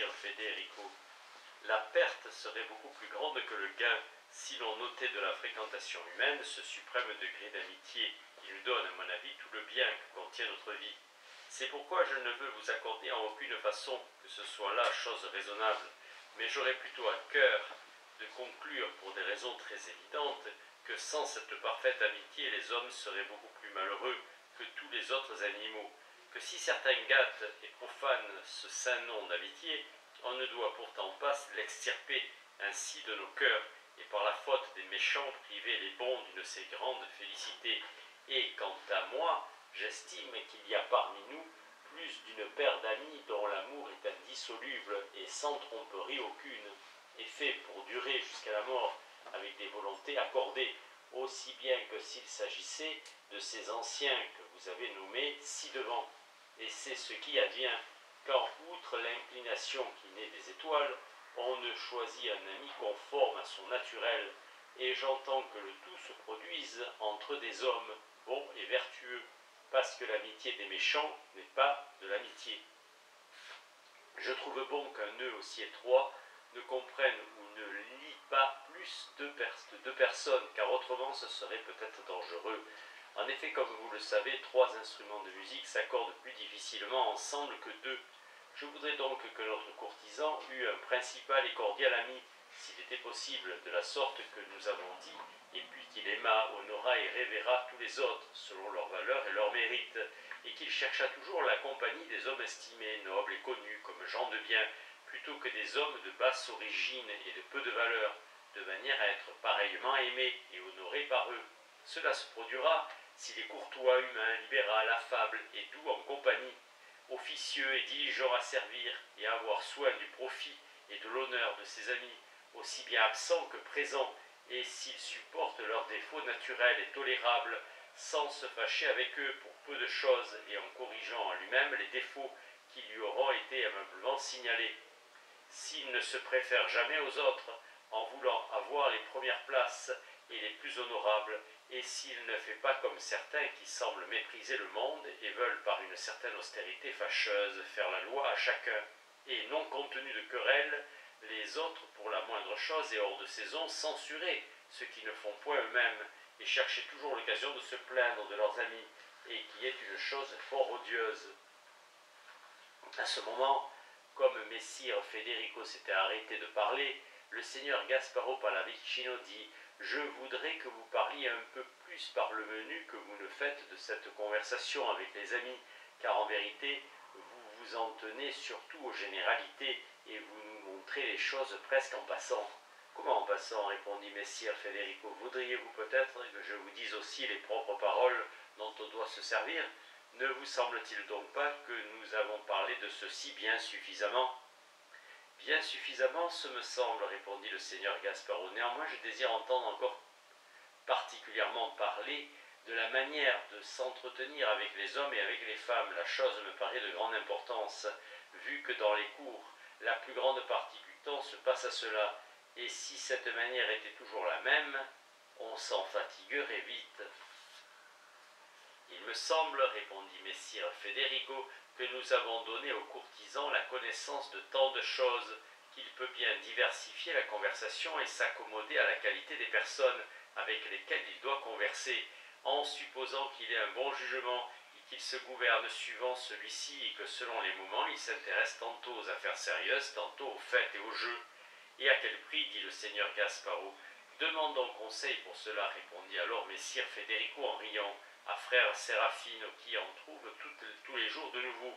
Federico, la perte serait beaucoup plus grande que le gain si l'on notait de la fréquentation humaine ce suprême degré d'amitié qui nous donne, à mon avis, tout le bien que contient notre vie. C'est pourquoi je ne veux vous accorder en aucune façon que ce soit là chose raisonnable, mais j'aurais plutôt à cœur de conclure pour des raisons très évidentes que sans cette parfaite amitié, les hommes seraient beaucoup plus malheureux que tous les autres animaux, que si certains gâtent et profanent ce saint nom d'amitié, on ne doit pourtant pas l'extirper ainsi de nos cœurs, et par la faute des méchants priver les bons d'une si grande félicité. Et quant à moi, j'estime qu'il y a parmi nous plus d'une paire d'amis dont l'amour est indissoluble et sans tromperie aucune, et fait pour durer jusqu'à la mort, avec des volontés accordées, aussi bien que s'il s'agissait de ces anciens que vous avez nommés ci-devant. Et c'est ce qui advient, quand, outre l'inclination qui naît des étoiles, on ne choisit un ami conforme à son naturel, et j'entends que le tout se produise entre des hommes bons et vertueux, parce que l'amitié des méchants n'est pas de l'amitié. Je trouve bon qu'un nœud aussi étroit ne comprenne ou ne lie pas plus deux personnes, car autrement ce serait peut-être dangereux. En effet, comme vous le savez, 3 instruments de musique s'accordent plus difficilement ensemble que 2. Je voudrais donc que notre courtisan eût un principal et cordial ami, s'il était possible, de la sorte que nous avons dit, et puis qu'il aimât, honora et révéra tous les autres, selon leur valeur et leur mérite, et qu'il cherchât toujours la compagnie des hommes estimés, nobles et connus, comme gens de bien, plutôt que des hommes de basse origine et de peu de valeur, de manière à être pareillement aimés et honorés par eux. Cela se produira s'il est courtois, humain, libéral, affable et doux en compagnie, officieux et diligent à servir et à avoir soin du profit et de l'honneur de ses amis, aussi bien absents que présents, et s'il supporte leurs défauts naturels et tolérables, sans se fâcher avec eux pour peu de choses et en corrigeant en lui-même les défauts qui lui auront été aimablement signalés. S'il ne se préfère jamais aux autres, en voulant avoir les premières places et les plus honorables, et s'il ne fait pas comme certains qui semblent mépriser le monde et veulent par une certaine austérité fâcheuse faire la loi à chacun, et non compte tenu de querelles, les autres pour la moindre chose et hors de saison censurer ceux qui ne font point eux-mêmes, et chercher toujours l'occasion de se plaindre de leurs amis, et qui est une chose fort odieuse. À ce moment, comme Messire Federico s'était arrêté de parler, le seigneur Gasparo Pallavicino dit « Je voudrais que vous parliez un peu plus par le menu que vous ne faites de cette conversation avec les amis, car en vérité, vous vous en tenez surtout aux généralités et vous nous montrez les choses presque en passant. » « Comment en passant ?» répondit Messire Federico. « Voudriez-vous peut-être que je vous dise aussi les propres paroles dont on doit se servir ? Ne vous semble-t-il donc pas que nous avons parlé de ceci bien suffisamment ?» « Bien suffisamment, ce me semble, répondit le seigneur Gasparo. Néanmoins, je désire entendre encore particulièrement parler de la manière de s'entretenir avec les hommes et avec les femmes. La chose me paraît de grande importance, vu que dans les cours, la plus grande partie du temps se passe à cela, et si cette manière était toujours la même, on s'en fatiguerait vite. Il me semble, répondit Messire Federico, que nous avons donné aux courtisans la connaissance de tant de choses qu'il peut bien diversifier la conversation et s'accommoder à la qualité des personnes avec lesquelles il doit converser, en supposant qu'il ait un bon jugement et qu'il se gouverne suivant celui-ci et que selon les moments il s'intéresse tantôt aux affaires sérieuses, tantôt aux fêtes et aux jeux. Et à quel prix, dit le seigneur Gasparo. Demandons conseil pour cela, répondit alors Messire Federico en riant, à frère Sérafino qui en trouve tous les jours de nouveau.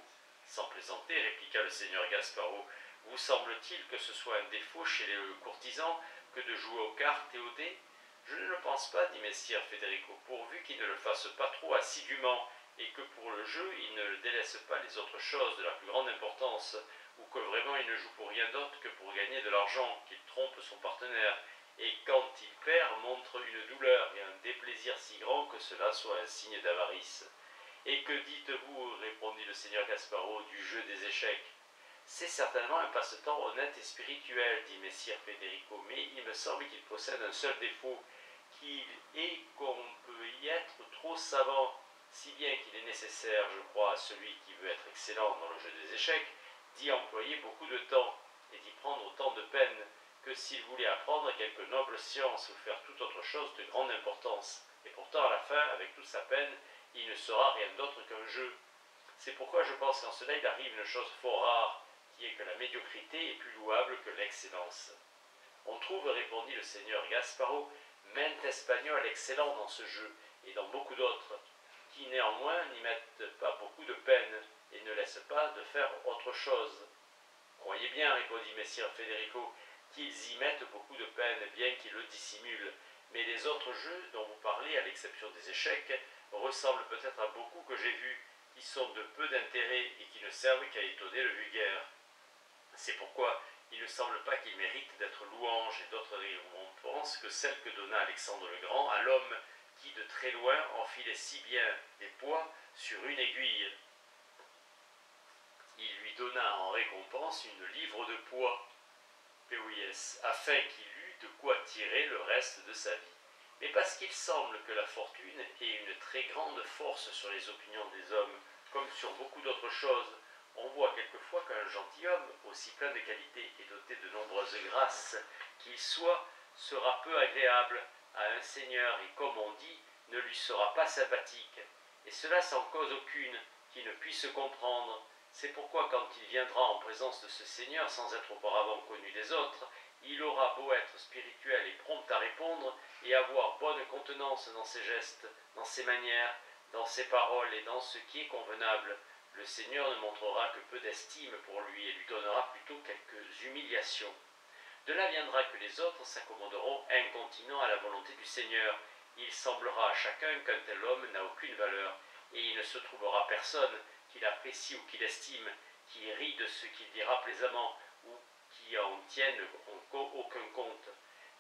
Sans plaisanter, répliqua le seigneur Gasparo, vous semble-t-il que ce soit un défaut chez les courtisans que de jouer aux cartes et aux dés? Je ne le pense pas, dit Messire Federico, pourvu qu'ils ne le fassent pas trop assidûment, et que pour le jeu, ils ne délaissent pas les autres choses de la plus grande importance, ou que vraiment il ne joue pour rien d'autre que pour gagner de l'argent, qu'il trompe son partenaire, et quand il perd, montre une douleur et un déplaisir si grand que cela soit un signe d'avarice. « Et que dites-vous, répondit le seigneur Gasparo, du jeu des échecs? C'est certainement un passe-temps honnête et spirituel, dit Messire Federico, mais il me semble qu'il possède un seul défaut, qu'il est qu'on peut y être trop savant, si bien qu'il est nécessaire, je crois, à celui qui veut être excellent dans le jeu des échecs, d'y employer beaucoup de temps et d'y prendre autant de peine que s'il voulait apprendre quelque noble science ou faire toute autre chose de grande importance. Et pourtant, à la fin, avec toute sa peine, il ne sera rien d'autre qu'un jeu. C'est pourquoi je pense qu'en cela il arrive une chose fort rare, qui est que la médiocrité est plus louable que l'excellence. On trouve, répondit le seigneur Gasparo, maint espagnol excellent dans ce jeu, et dans beaucoup d'autres, qui néanmoins n'y mettent pas beaucoup de peine, et ne laissent pas de faire autre chose. Croyez bien, répondit messire Federico, qu'ils y mettent beaucoup de peine, bien qu'ils le dissimulent, mais les autres jeux dont vous parlez, à l'exception des échecs, ressemblent peut-être à beaucoup que j'ai vus, qui sont de peu d'intérêt et qui ne servent qu'à étonner le vulgaire. C'est pourquoi il ne semble pas qu'ils méritent d'être louanges et d'autres récompenses que celles que donna Alexandre le Grand à l'homme qui de très loin enfilait si bien des poids sur une aiguille. Il lui donna en récompense une livre de poids, POIS, afin qu'il eût de quoi tirer le reste de sa vie. Mais parce qu'il semble que la fortune ait une très grande force sur les opinions des hommes, comme sur beaucoup d'autres choses, on voit quelquefois qu'un gentilhomme, aussi plein de qualités et doté de nombreuses grâces qu'il soit, sera peu agréable à un seigneur et, comme on dit, ne lui sera pas sympathique, et cela sans cause aucune qui ne puisse comprendre. C'est pourquoi quand il viendra en présence de ce seigneur sans être auparavant connu des autres, il aura beau être spirituel et prompt à répondre et avoir bonne contenance dans ses gestes, dans ses manières, dans ses paroles et dans ce qui est convenable, le Seigneur ne montrera que peu d'estime pour lui et lui donnera plutôt quelques humiliations. De là viendra que les autres s'accommoderont incontinents à la volonté du Seigneur. Il semblera à chacun qu'un tel homme n'a aucune valeur, et il ne se trouvera personne qui l'apprécie ou qui l'estime, qui rit de ce qu'il dira plaisamment, ou qui en tienne aucun compte.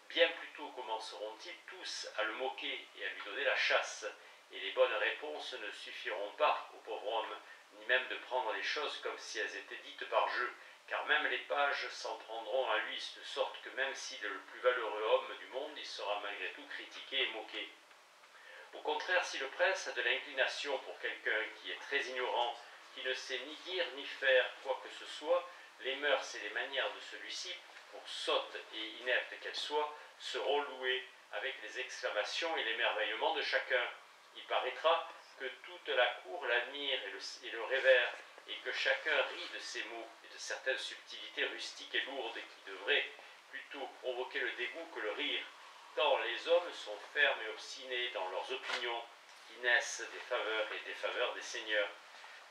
Bien plutôt commenceront-ils tous à le moquer et à lui donner la chasse, et les bonnes réponses ne suffiront pas au pauvre homme, ni même de prendre les choses comme si elles étaient dites par jeu, car même les pages s'en prendront à lui, de sorte que même s'il est le plus valeureux homme du monde, il sera malgré tout critiqué et moqué. Au contraire, si le prince a de l'inclination pour quelqu'un qui est très ignorant, qui ne sait ni dire ni faire quoi que ce soit, les mœurs et les manières de celui-ci, pour sottes et ineptes qu'elles soient, seront louées avec les exclamations et l'émerveillement de chacun. Il paraîtra que toute la cour l'admire et le révère, et que chacun rit de ses mots et de certaines subtilités rustiques et lourdes qui devraient plutôt provoquer le dégoût que le rire, tant les hommes sont fermes et obstinés dans leurs opinions qui naissent des faveurs et des défaveurs des seigneurs.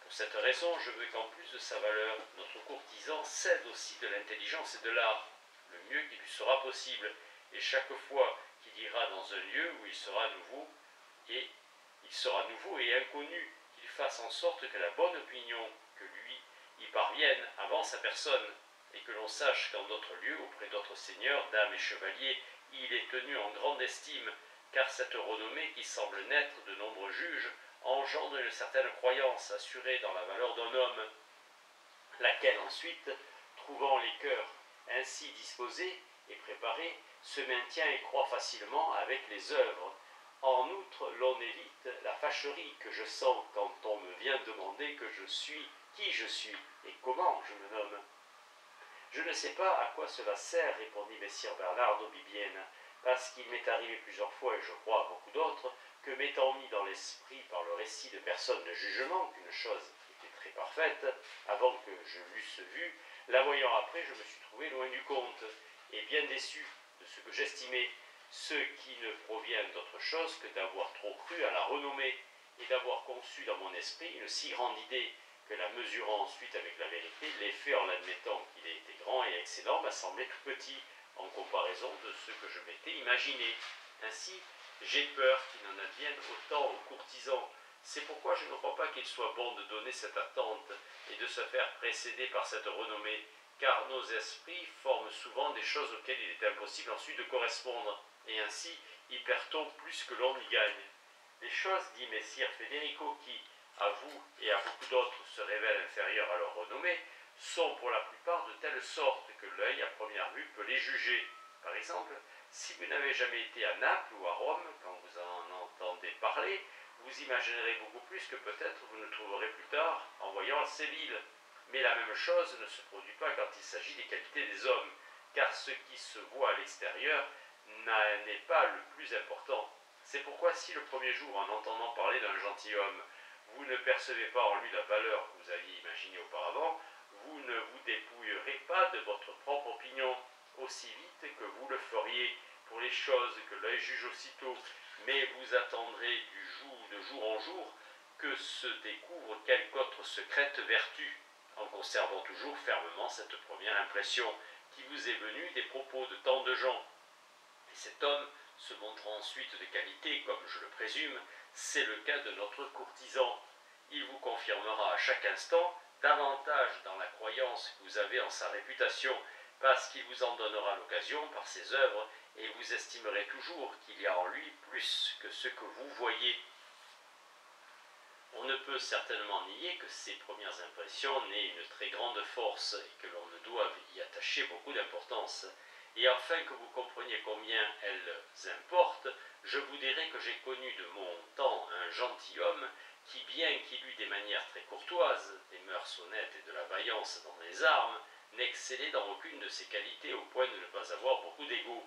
Pour cette raison, je veux qu'en plus de sa valeur, notre courtisan cède aussi de l'intelligence et de l'art, le mieux qui lui sera possible, et chaque fois qu'il ira dans un lieu où il sera nouveau et inconnu, qu'il fasse en sorte que la bonne opinion que lui y parvienne avant sa personne, et que l'on sache qu'en d'autres lieux, auprès d'autres seigneurs, dames et chevaliers, il est tenu en grande estime, car cette renommée qui semble naître de nombreux juges engendre une certaine croyance assurée dans la valeur d'un homme, laquelle ensuite, trouvant les cœurs ainsi disposés et préparés, se maintient et croît facilement avec les œuvres. En outre, l'on évite la fâcherie que je sens quand on me vient demander qui je suis et comment je me nomme. Je ne sais pas à quoi cela sert, répondit messire Bernardo Bibbiena, parce qu'il m'est arrivé plusieurs fois, et je crois à beaucoup d'autres, que m'étant mis dans l'esprit par le récit de personnes de jugement qu'une chose était très parfaite, avant que je l'eusse vue, la voyant après, je me suis trouvé loin du compte, et bien déçu de ce que j'estimais, ce qui ne provient d'autre chose que d'avoir trop cru à la renommée, et d'avoir conçu dans mon esprit une si grande idée, que la mesurant ensuite avec la vérité, l'effet en l'admettant qu'il ait été grand et excellent m'a semblé tout petit, en comparaison de ce que je m'étais imaginé. Ainsi, j'ai peur qu'il n'en advienne autant aux courtisans. C'est pourquoi je ne crois pas qu'il soit bon de donner cette attente et de se faire précéder par cette renommée, car nos esprits forment souvent des choses auxquelles il est impossible ensuite de correspondre, et ainsi y perd-on plus que l'on y gagne. Les choses, dit messire Federico, qui, à vous et à beaucoup d'autres, se révèlent inférieures à leur renommée, sont pour la plupart de telle sorte que l'œil à première vue peut les juger. Par exemple, si vous n'avez jamais été à Naples ou à Rome, quand vous en entendez parler, vous imaginerez beaucoup plus que peut-être vous ne trouverez plus tard en voyant ces villes. Mais la même chose ne se produit pas quand il s'agit des qualités des hommes, car ce qui se voit à l'extérieur n'est pas le plus important. C'est pourquoi si le premier jour, en entendant parler d'un gentilhomme, vous ne percevez pas en lui la valeur que vous aviez imaginée auparavant, vous ne vous dépouillerez pas de votre propre opinion aussi vite que vous le feriez pour les choses que l'œil juge aussitôt, mais vous attendrez de jour en jour que se découvre quelque autre secrète vertu, en conservant toujours fermement cette première impression qui vous est venue des propos de tant de gens. Et cet homme se montrant ensuite de qualité, comme je le présume, c'est le cas de notre courtisan. Il vous confirmera à chaque instant davantage dans la croyance que vous avez en sa réputation, parce qu'il vous en donnera l'occasion par ses œuvres, et vous estimerez toujours qu'il y a en lui plus que ce que vous voyez. On ne peut certainement nier que ces premières impressions n'aient une très grande force et que l'on ne doive y attacher beaucoup d'importance. Et afin que vous compreniez combien elles importent, je vous dirai que j'ai connu de mon temps un gentilhomme qui, bien qu'il eût des manières très courtoises, des mœurs honnêtes et de la vaillance dans les armes, n'excellait dans aucune de ces qualités au point de ne pas avoir beaucoup d'égaux,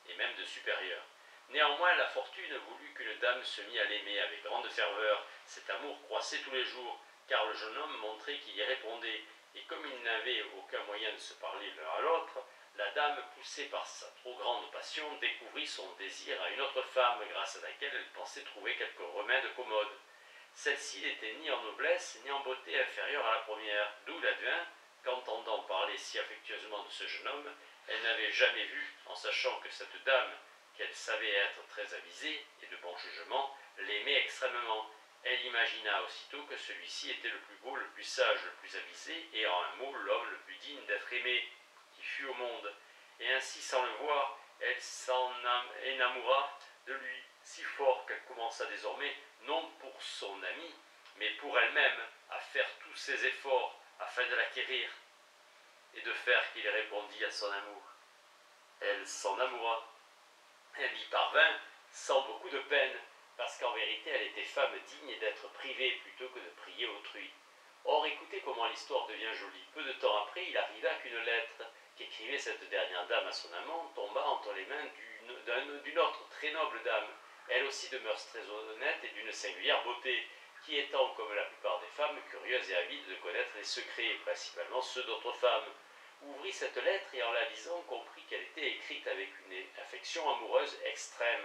et même de supérieurs. Néanmoins, la fortune voulut qu'une dame se mit à l'aimer avec grande ferveur. Cet amour croissait tous les jours, car le jeune homme montrait qu'il y répondait, et comme ils n'avaient aucun moyen de se parler l'un à l'autre, la dame, poussée par sa trop grande passion, découvrit son désir à une autre femme, grâce à laquelle elle pensait trouver quelque remède commode. Celle-ci n'était ni en noblesse, ni en beauté inférieure à la première, d'où il advint qu'entendant parler si affectueusement de ce jeune homme, elle n'avait jamais vu, en sachant que cette dame, qu'elle savait être très avisée et de bon jugement, l'aimait extrêmement. Elle imagina aussitôt que celui-ci était le plus beau, le plus sage, le plus avisé, et en un mot, l'homme le plus digne d'être aimé qui fut au monde. Et ainsi, sans le voir, elle s'en énamoura de lui si fort qu'elle commença désormais, non pour son ami, mais pour elle-même, à faire tous ses efforts afin de l'acquérir et de faire qu'il répondît à son amour. Elle s'en amoura. Elle y parvint sans beaucoup de peine, parce qu'en vérité elle était femme digne d'être privée plutôt que de prier autrui. Or, écoutez comment l'histoire devient jolie. Peu de temps après, il arriva qu'une lettre qu'écrivait cette dernière dame à son amant tomba entre les mains d'une autre très noble dame, elle aussi de mœurs très honnêtes et d'une singulière beauté, qui étant, comme la plupart des femmes, curieuses et avides de connaître les secrets, principalement ceux d'autres femmes, ouvrit cette lettre et en la lisant comprit qu'elle était écrite avec une affection amoureuse extrême.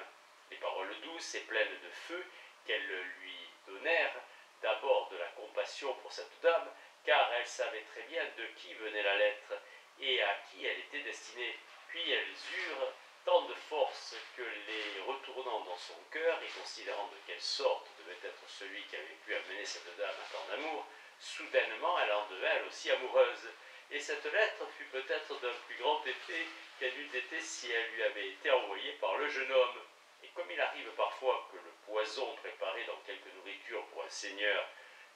Les paroles douces et pleines de feu qu'elles lui donnèrent d'abord de la compassion pour cette dame, car elle savait très bien de qui venait la lettre et à qui elle était destinée. Puis elles eurent tant de force que, les retournant dans son cœur et considérant de quelle sorte devait être celui qui avait pu amener cette dame à tant d'amour, soudainement elle en devint elle aussi amoureuse. Et cette lettre fut peut-être d'un plus grand effet qu'elle eût été si elle lui avait été envoyée par le jeune homme. Et comme il arrive parfois que le poison préparé dans quelque nourriture pour un seigneur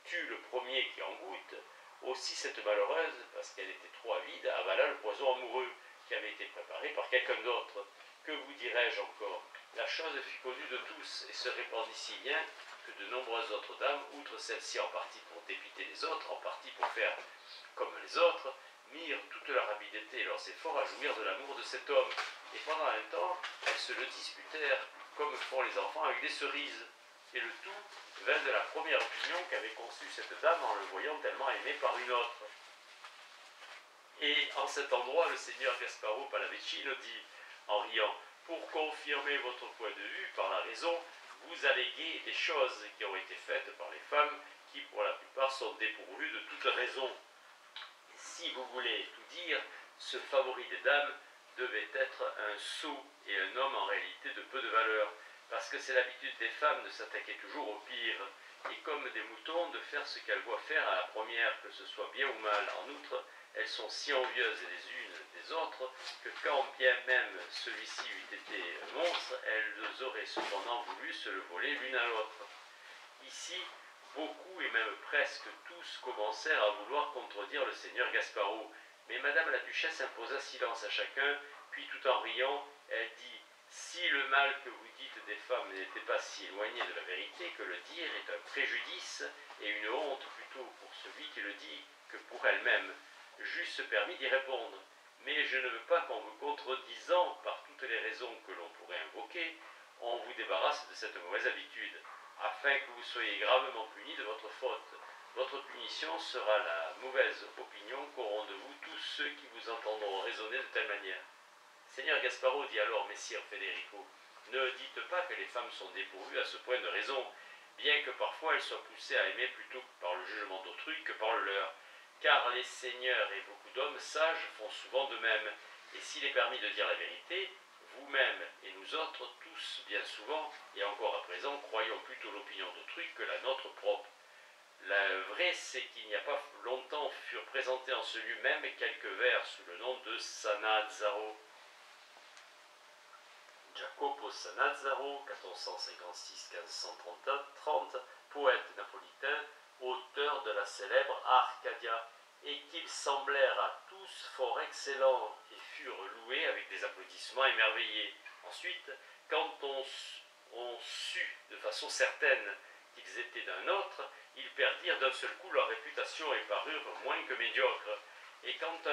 tue le premier qui en goûte, aussi cette malheureuse, parce qu'elle était trop avide, avala le poison amoureux qui avait été préparé par quelqu'un d'autre. Que vous dirais-je encore? La chose fut connue de tous et se répandit si bien que de nombreuses autres dames, outre celle-ci en partie pour dépiter les autres, en partie pour faire comme les autres, mirent toute leur habileté et leurs efforts à jouir de l'amour de cet homme. Et pendant un temps, elles se le disputèrent, comme font les enfants avec des cerises. Et le tout vint de la première opinion qu'avait conçue cette dame en le voyant tellement aimé par une autre. Et en cet endroit, le seigneur Gasparo Pallavicino dit, en riant, « Pour confirmer votre point de vue par la raison, vous alléguez des choses qui ont été faites par les femmes qui, pour la plupart, sont dépourvues de toute raison. Si vous voulez tout dire, ce favori des dames devait être un sot et un homme en réalité de peu de valeur, parce que c'est l'habitude des femmes de s'attaquer toujours au pire, et comme des moutons de faire ce qu'elles voient faire à la première, que ce soit bien ou mal. En outre, elles sont si envieuses les unes des autres que quand bien même celui-ci eût été monstre, elles auraient cependant voulu se le voler l'une à l'autre. Ici, beaucoup et même presque tous commencèrent à vouloir contredire le seigneur Gasparo, mais madame la duchesse imposa silence à chacun, puis tout en riant, elle dit « Si le mal que vous dites des femmes n'était pas si éloigné de la vérité que le dire est un préjudice et une honte plutôt pour celui qui le dit que pour elle-même, j'eusse permis d'y répondre. Mais je ne veux pas qu'en vous contredisant par toutes les raisons que l'on pourrait invoquer, on vous débarrasse de cette mauvaise habitude, afin que vous soyez gravement puni de votre faute. Votre punition sera la mauvaise opinion qu'auront de vous tous ceux qui vous entendront raisonner de telle manière. Seigneur Gasparo, dit alors Messire Federico, ne dites pas que les femmes sont dépourvues à ce point de raison, bien que parfois elles soient poussées à aimer plutôt par le jugement d'autrui que par le leur, car les seigneurs et beaucoup d'hommes sages font souvent de même, et s'il est permis de dire la vérité, vous-même et nous autres, tous bien souvent, et encore à présent, croyons plutôt l'opinion d'autrui que la nôtre propre. Le vrai, c'est qu'il n'y a pas longtemps furent présentés en ce lieu même quelques vers sous le nom de Sannazaro. Jacopo Sannazaro, 1456-1530, poète napolitain, auteur de la célèbre Arcadia, et qu'ils semblèrent à tous fort excellents et furent loués avec des applaudissements émerveillés. Ensuite, quand on sut de façon certaine qu'ils étaient d'un autre, ils perdirent d'un seul coup leur réputation et parurent moins que médiocres. Et quand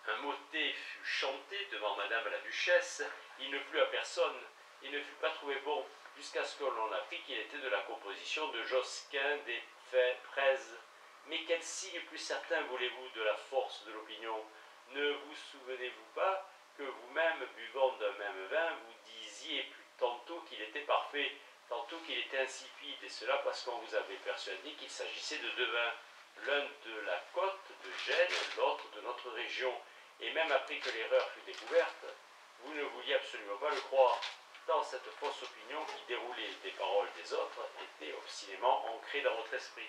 un motet fut chanté devant Madame la Duchesse, il ne plut à personne, et ne fut pas trouvé bon, jusqu'à ce que l'on apprit qu'il était de la composition de Josquin des Fraises. Mais quel signe plus certain voulez-vous de la force de l'opinion? Ne vous souvenez-vous pas que vous-même, buvant d'un même vin, vous disiez plus tantôt qu'il était parfait, tantôt qu'il était insipide, et cela parce qu'on vous avait persuadé qu'il s'agissait de deux vins, l'un de la côte de Gênes, l'autre de notre région, et même après que l'erreur fut découverte, vous ne vouliez absolument pas le croire, tant cette fausse opinion qui déroulait des paroles des autres était obstinément ancrée dans votre esprit.